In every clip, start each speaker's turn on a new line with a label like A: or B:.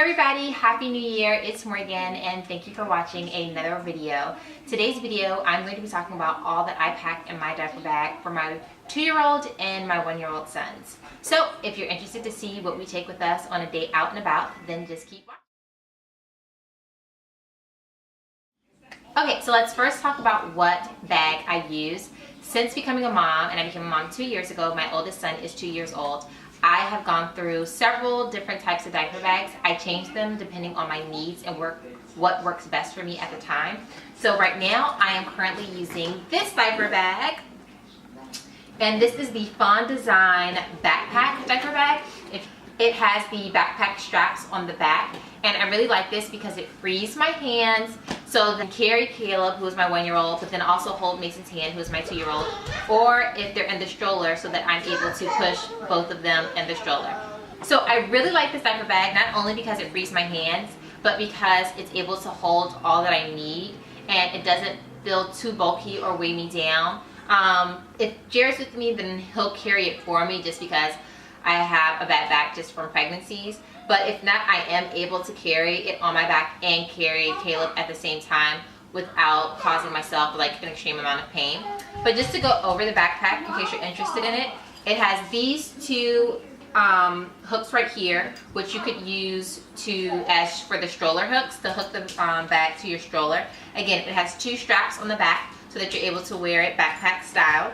A: everybody, Happy New Year. It's Morgan and thank you for watching another video. Today's video, I'm going to be talking about all that I pack in my diaper bag for my 2-year-old and my 1-year-old sons. So if you're interested to see what we take with us on a day out and about, then just keep watching. Okay, so let's first talk about what bag I use. Since becoming a mom, and I became a mom 2 years ago, my oldest son is 2 years old, I have gone through several different types of diaper bags. I change them depending on my needs and what works best for me at the time. So right now, I am currently using this diaper bag. And this is the Fawn Design backpack diaper bag. It has the backpack straps on the back. And I really like this because it frees my hands so then carry Caleb, who is my 1-year-old, but then also hold Mason's hand, who is my 2-year-old, or if they're in the stroller, so that I'm able to push both of them in the stroller. So I really like this diaper bag, not only because it frees my hands, but because it's able to hold all that I need, and it doesn't feel too bulky or weigh me down. If Jared's with me, then he'll carry it for me just because I have a bad back just from pregnancies. But if not, I am able to carry it on my back and carry Caleb at the same time without causing myself like an extreme amount of pain. But just to go over the backpack, in case you're interested in it, it has these two hooks right here, which you could use as for the stroller hooks to hook the bag to your stroller. Again, it has 2 straps on the back so that you're able to wear it backpack style.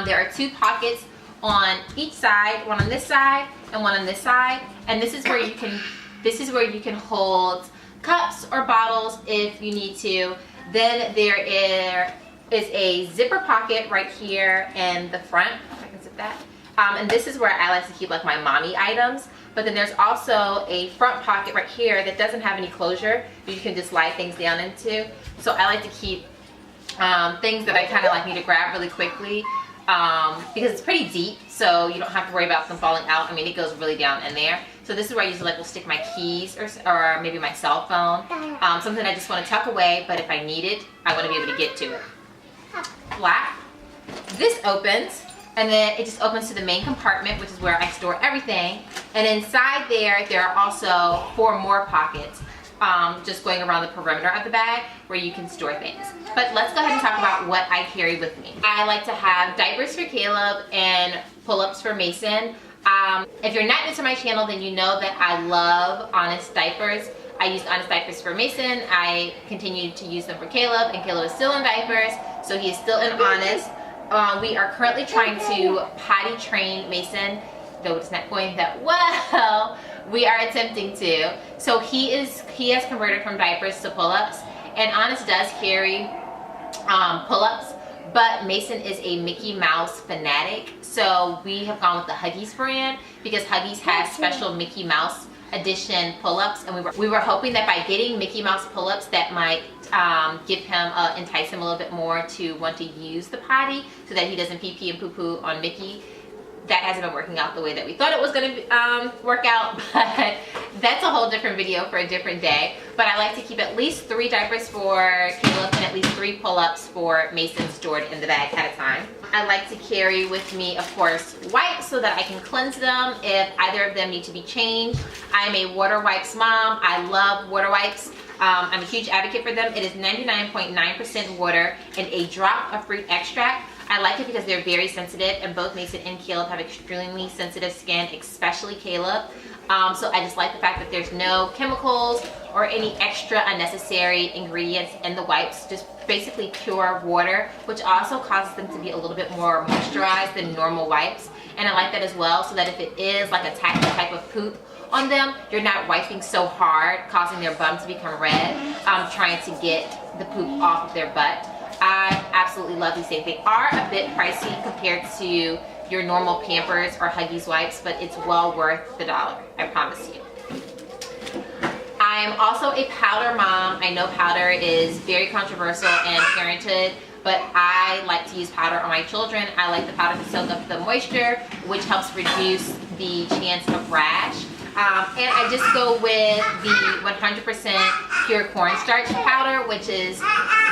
A: There are 2 pockets on each side, one on this side and one on this side, and this is where you can hold cups or bottles if you need to. Then there is a zipper pocket right here in the front, if I can zip that, and this is where I like to keep like my mommy items. But then there's also a front pocket right here that doesn't have any closure, you can just slide things down into. So I like to keep things that I kind of like need to grab really quickly, because it's pretty deep, so you don't have to worry about them falling out. I mean, it goes really down in there. So this is where I usually will stick my keys or maybe my cell phone, something I just want to tuck away, but if I need it, I want to be able to get to it. Flap. This opens, and then it just opens to the main compartment, which is where I store everything. And inside there are also 4 more pockets, just going around the perimeter of the bag where you can store things. But let's go ahead and talk about what I carry with me. I like to have diapers for Caleb and pull-ups for Mason. If you're not new to my channel, then you know that I love Honest diapers. I used Honest diapers for Mason. I continued to use them for Caleb, and Caleb is still in diapers, so he is still in Honest. We are currently trying to potty train Mason, though it's not going that well. We are attempting to. So he has converted from diapers to pull-ups, and Honest does carry pull-ups, but Mason is a Mickey Mouse fanatic, so we have gone with the Huggies brand because Huggies has special Mickey Mouse edition pull-ups, and we were hoping that by getting Mickey Mouse pull-ups that might entice him a little bit more to want to use the potty so that he doesn't pee and poo on Mickey. That hasn't been working out the way that we thought it was going to work out, but that's a whole different video for a different day. But I like to keep at least 3 diapers for Caleb and at least 3 pull-ups for Mason stored in the bag at a time. I like to carry with me, of course, wipes so that I can cleanse them if either of them need to be changed. I am a water wipes mom. I love water wipes. I'm a huge advocate for them. It is 99.9% water and a drop of fruit extract. I like it because they're very sensitive, and both Mason and Caleb have extremely sensitive skin, especially Caleb. So I just like the fact that there's no chemicals or any extra unnecessary ingredients in the wipes, just basically pure water, which also causes them to be a little bit more moisturized than normal wipes. And I like that as well, so that if it is like a tacky type of poop on them, you're not wiping so hard, causing their bum to become red, trying to get the poop off of their butt. I absolutely love these things. They are a bit pricey compared to your normal Pampers or Huggies wipes, but it's well worth the dollar, I promise you. I'm also a powder mom. I know powder is very controversial in parenthood, but I like to use powder on my children. I like the powder to soak up the moisture, which helps reduce the chance of rash. And I just go with the 100% pure cornstarch powder, which is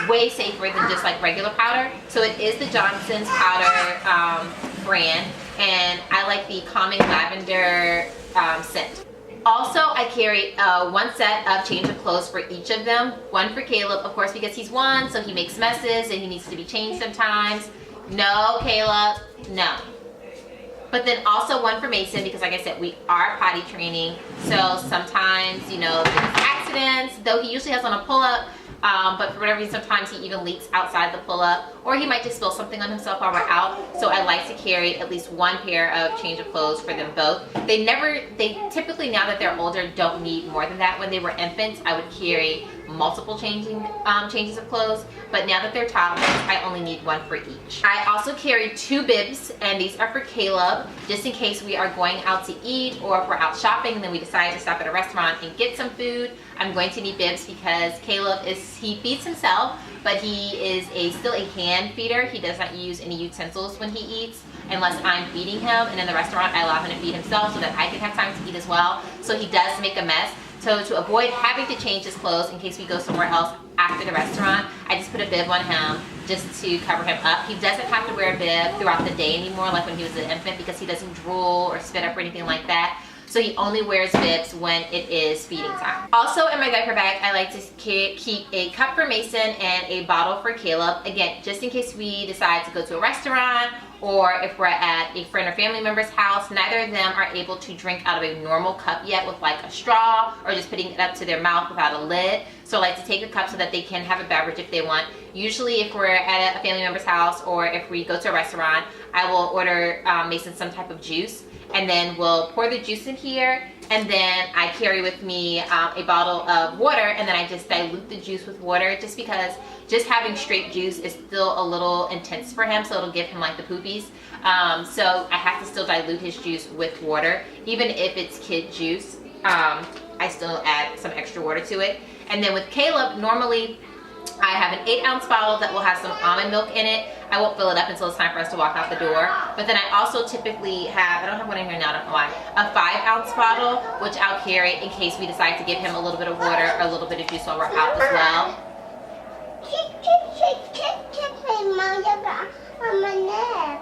A: way safer than just like regular powder. So it is the Johnson's powder brand, and I like the Calming Lavender scent. Also, I carry one set of change of clothes for each of them. One for Caleb, of course, because he's one, so he makes messes and he needs to be changed sometimes. No, Caleb, no. But then also one for Mason, because like I said, we are potty training. So sometimes, you know, there's accidents, though he usually has on a pull-up. But for whatever reason, sometimes he even leaks outside the pull-up, or he might just spill something on himself while we're out. So I like to carry at least one pair of change of clothes for them both. They typically, now that they're older, don't need more than that. When they were infants, I would carry multiple changes of clothes, but now that they're toddlers, I only need one for each. I also carry 2 bibs, and these are for Caleb, just in case we are going out to eat, or if we're out shopping and then we decide to stop at a restaurant and get some food. I'm going to need bibs because Caleb he feeds himself, but he is still a hand feeder. He does not use any utensils when he eats unless I'm feeding him, and in the restaurant I allow him to feed himself so that I can have time to eat as well. So he does make a mess. So to avoid having to change his clothes in case we go somewhere else after the restaurant, I just put a bib on him just to cover him up. He doesn't have to wear a bib throughout the day anymore like when he was an infant, because he doesn't drool or spit up or anything like that. So he only wears bibs when it is feeding time. Also in my diaper bag, I like to keep a cup for Mason and a bottle for Caleb. Again, just in case we decide to go to a restaurant, or if we're at a friend or family member's house. Neither of them are able to drink out of a normal cup yet with like a straw, or just putting it up to their mouth without a lid. So I like to take a cup so that they can have a beverage if they want. Usually if we're at a family member's house, or if we go to a restaurant, I will order Mason some type of juice, and then we'll pour the juice in here, and then I carry with me a bottle of water, and then I just dilute the juice with water, just because just having straight juice is still a little intense for him, so it'll give him like the poopies. So I have to still dilute his juice with water. Even if it's kid juice, I still add some extra water to it. And then with Caleb, normally I have an 8-ounce bottle that will have some almond milk in it. I won't fill it up until it's time for us to walk out the door. But then I also typically have, I don't have one in here now, I don't know why, a 5-ounce bottle, which I'll carry in case we decide to give him a little bit of water or a little bit of juice while we're out as well.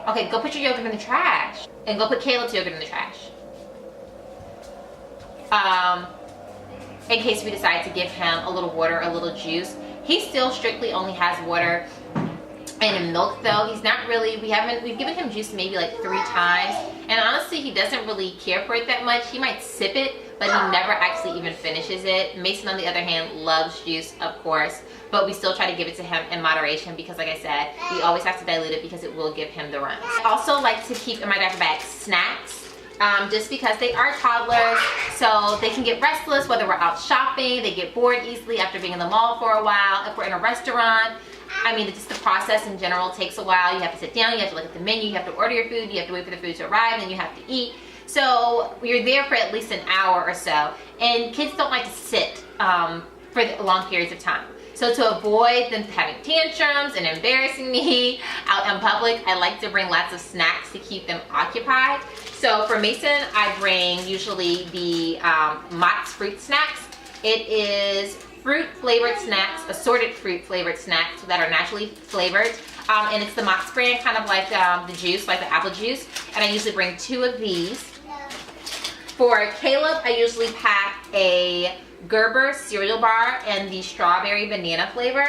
A: Okay, go put your yogurt in the trash. And go put Caleb's yogurt in the trash. In case we decide to give him a little water, a little juice. He still strictly only has water and milk though. He's not really, we've given him juice maybe like 3 times. And honestly, he doesn't really care for it that much. He might sip it, but he never actually even finishes it. Mason, on the other hand, loves juice, of course. But we still try to give it to him in moderation because, like I said, we always have to dilute it because it will give him the runs. I also like to keep in my diaper bag snacks. Just because they are toddlers, so they can get restless whether we're out shopping. They get bored easily after being in the mall for a while. If we're in a restaurant, I mean, just the process in general takes a while. You have to sit down, you have to look at the menu, you have to order your food, you have to wait for the food to arrive, then you have to eat. So you're there for at least an hour or so, and kids don't like to sit for long periods of time. So to avoid them having tantrums and embarrassing me out in public, I like to bring lots of snacks to keep them occupied. So for Mason, I bring usually the Mott's fruit snacks. It is fruit flavored snacks, assorted fruit flavored snacks that are naturally flavored. And it's the Mott's brand, kind of like the juice, like the apple juice. And I usually bring 2 of these. For Caleb, I usually pack a Gerber cereal bar and the strawberry banana flavor.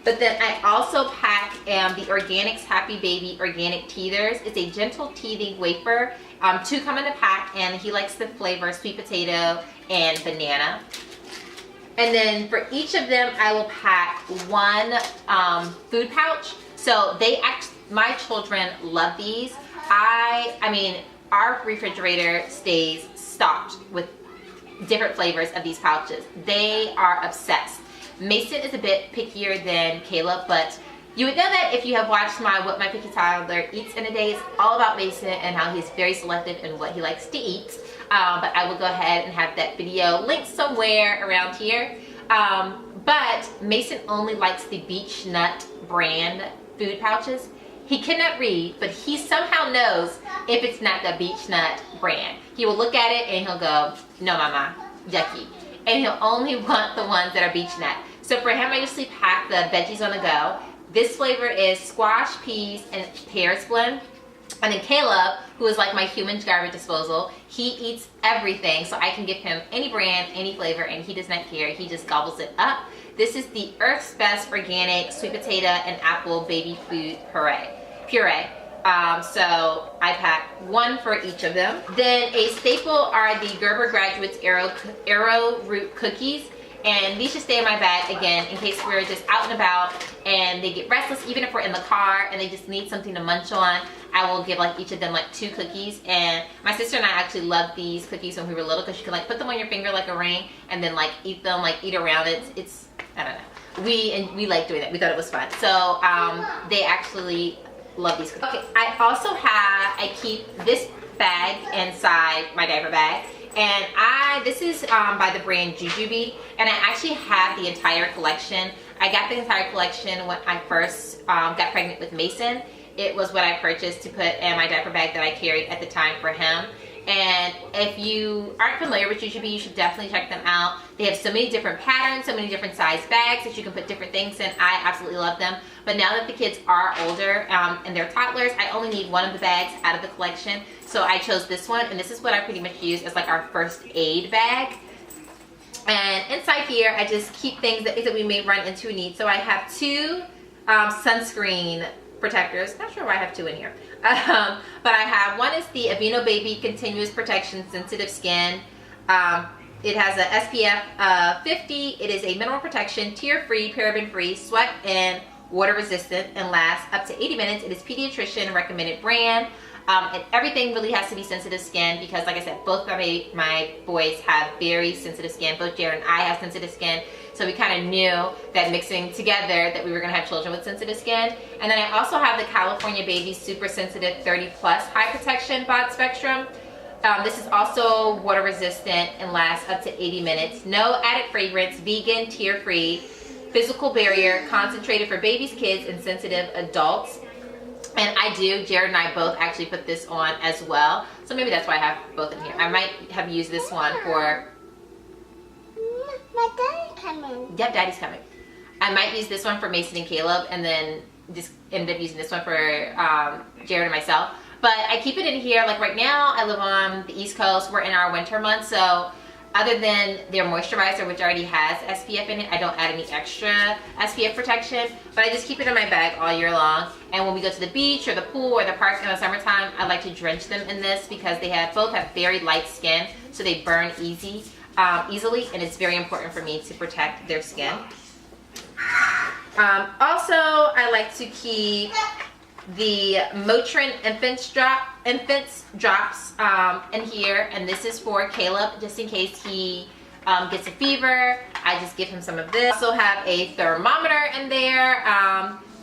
A: But then I also pack the Organics Happy Baby Organic Teethers. It's a gentle teething wafer. 2 come in a pack, and he likes the flavor sweet potato and banana. And then for each of them, I will pack 1 food pouch. So my children love these. I mean, our refrigerator stays stocked with different flavors of these pouches. They are obsessed. Mason is a bit pickier than Caleb, but you would know that if you have watched What My Picky Toddler Eats in a Day. It's all about Mason and how he's very selective in what he likes to eat. But I will go ahead and have that video linked somewhere around here. But Mason only likes the Beech Nut brand food pouches. He cannot read, but he somehow knows if it's not the Beech Nut brand. He will look at it and he'll go, "No, mama, yucky." And he'll only want the ones that are Beech Nut. So for him, I usually pack the veggies on the go. This flavor is squash, peas, and pears blend. And then Caleb, who is like my human garbage disposal, he eats everything. So I can give him any brand, any flavor, and he does not care. He just gobbles it up. This is the Earth's Best Organic Sweet Potato and Apple Baby Food Puree. So I pack one for each of them. Then a staple are the Gerber Graduates Arrowroot Cookies. And these should stay in my bag, again, in case we're just out and about and they get restless, even if we're in the car and they just need something to munch on. I will give like each of them like 2 cookies. And my sister and I actually loved these cookies when we were little because you could like put them on your finger like a ring and then like eat them, like eat around it. It's, I don't know. We like doing it. We thought it was fun. So they actually love these cookies. Okay, I keep this bag inside my diaper bag. And this is by the brand Jujube, and I actually have the entire collection. I got the entire collection when I first got pregnant with Mason. It was what I purchased to put in my diaper bag that I carried at the time for him. And if you aren't familiar with Jujube, you should definitely check them out. They have so many different patterns, so many different size bags that you can put different things in. I absolutely love them. But now that the kids are older and they're toddlers, I only need one of the bags out of the collection. So I chose this one, and this is what I pretty much use as like our first aid bag. And inside here, I just keep things that we may run into a need. So I have 2 sunscreen protectors. Not sure why I have 2 in here. But I have, one is the Aveeno Baby Continuous Protection Sensitive Skin. It has a SPF 50. It is a mineral protection, tear-free, paraben-free, sweat and water resistant, and lasts up to 80 minutes. It is pediatrician recommended brand. And everything really has to be sensitive skin because, like I said, both of my boys have very sensitive skin. Both Jared and I have sensitive skin. So we kind of knew that mixing together that we were going to have children with sensitive skin. And then I also have the California Baby Super Sensitive 30 Plus High Protection Broad Spectrum. This is also water resistant and lasts up to 80 minutes. No added fragrance, vegan, tear-free, physical barrier, concentrated for babies, kids, and sensitive adults. And Jared and I both actually put this on as well. So maybe that's why I have both in here. I might have used this one for...
B: My daddy's coming.
A: Yep, Daddy's coming. I might use this one for Mason and Caleb and then just end up using this one for Jared and myself. But I keep it in here. Like right now, I live on the East Coast. We're in our winter months. So other than their moisturizer, which already has SPF in it, I don't add any extra SPF protection. But I just keep it in my bag all year long. And when we go to the beach or the pool or the park in the summertime, I like to drench them in this because they both have very light skin. So they burn easily. And it's very important for me to protect their skin. Also, I like to keep the Motrin Infants Drops in here, and this is for Caleb just in case he gets a fever. I just give him some of this. I also have a thermometer in there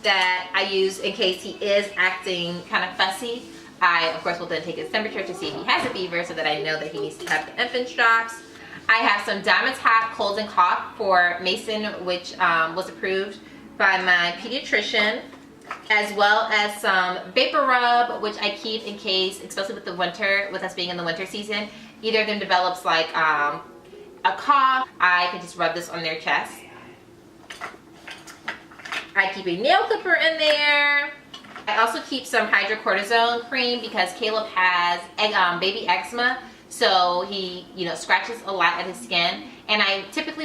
A: that I use in case he is acting kind of fussy. I, of course, will then take his temperature to see if he has a fever so that I know that he needs to have the Infants Drops. I have some Diamond Tap Cold and Cough for Mason, which was approved by my pediatrician, as well as some Vapor Rub, which I keep in case, especially with the winter, with us being in the winter season, either of them develops like a cough. I can just rub this on their chest. I keep a nail clipper in there. I also keep some hydrocortisone cream because Caleb has baby eczema. So he, scratches a lot at his skin, and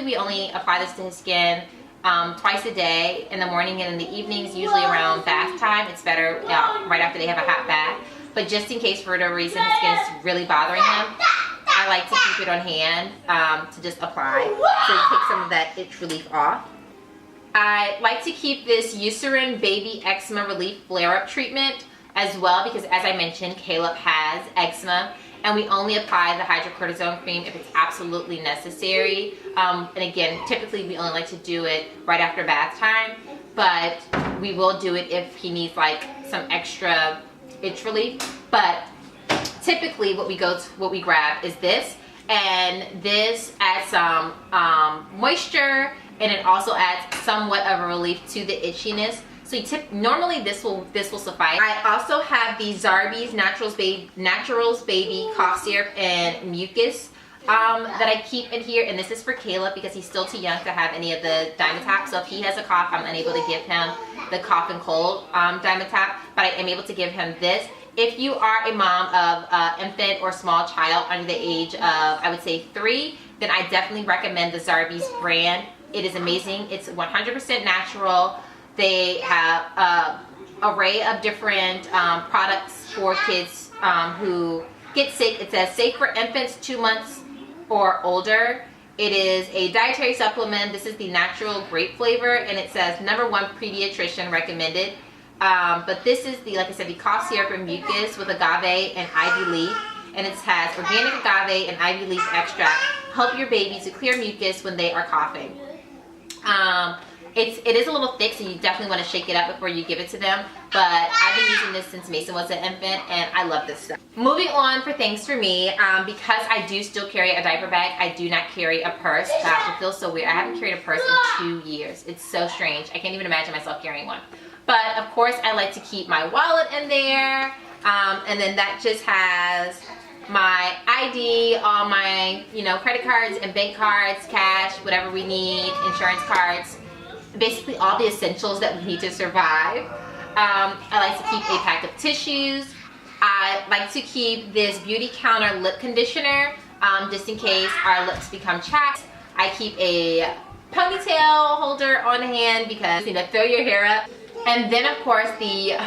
A: we only apply this to his skin twice a day, in the morning and in the evenings, usually around bath time. It's better right after they have a hot bath. But just in case for whatever reason his skin is really bothering him, I like to keep it on hand to just apply to take some of that itch relief off. I like to keep this Eucerin Baby Eczema Relief Flare-Up Treatment as well because, as I mentioned, Caleb has eczema. And we only apply the hydrocortisone cream if it's absolutely necessary. And again, typically we only like to do it right after bath time, but we will do it if he needs like some extra itch relief. But typically what we grab is this, and this adds some moisture, and it also adds somewhat of a relief to the itchiness. So normally this will suffice. I also have the Zarbee's Naturals Baby Cough Syrup and Mucus that I keep in here, and this is for Caleb because he's still too young to have any of the Dimetapp. So if he has a cough, I'm unable to give him the cough and cold Dimetapp, but I am able to give him this. If you are a mom of infant or small child under the age of, I would say 3, then I definitely recommend the Zarbee's brand. It is amazing. It's 100% natural. They have an array of different products for kids who get sick. It says safe for infants 2 months or older. It is a dietary supplement. This is the natural grape flavor, and it says #1 pediatrician recommended. But this is the, like I said, the cough syrup and mucus with agave and ivy leaf, and it has organic agave and ivy leaf extract. Help your baby to clear mucus when they are coughing. It is a little thick, so you definitely want to shake it up before you give it to them. But I've been using this since Mason was an infant, and I love this stuff. Moving on for things for me, because I do still carry a diaper bag, I do not carry a purse. Gosh, it feels so weird. I haven't carried a purse in 2 years. It's so strange. I can't even imagine myself carrying one. But of course, I like to keep my wallet in there, and then that just has my ID, all my, credit cards and bank cards, cash, whatever we need, insurance cards, basically all the essentials that we need to survive. I like to keep a pack of tissues. I like to keep this Beauty Counter lip conditioner, just in case our lips become chapped. I keep a ponytail holder on hand because you throw your hair up. And then of course the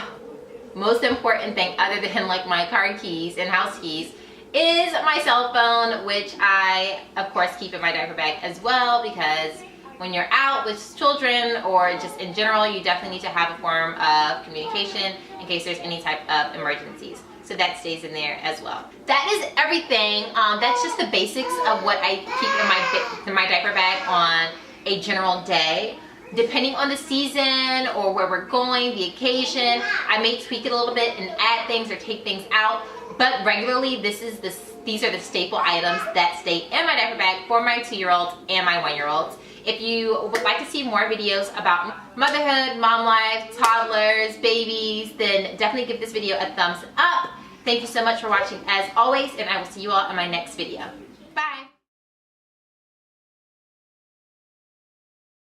A: most important thing, other than like my car keys and house keys, is my cell phone, which I of course keep in my diaper bag as well, because when you're out with children or just in general, you definitely need to have a form of communication in case there's any type of emergencies. So that stays in there as well. That is everything. That's just the basics of what I keep in my diaper bag on a general day. Depending on the season or where we're going, the occasion, I may tweak it a little bit and add things or take things out. But regularly, these are the staple items that stay in my diaper bag for my 2-year-olds and my 1-year-olds. If you would like to see more videos about motherhood, mom life, toddlers, babies, then definitely give this video a thumbs up. Thank you so much for watching as always, and I will see you all in my next video.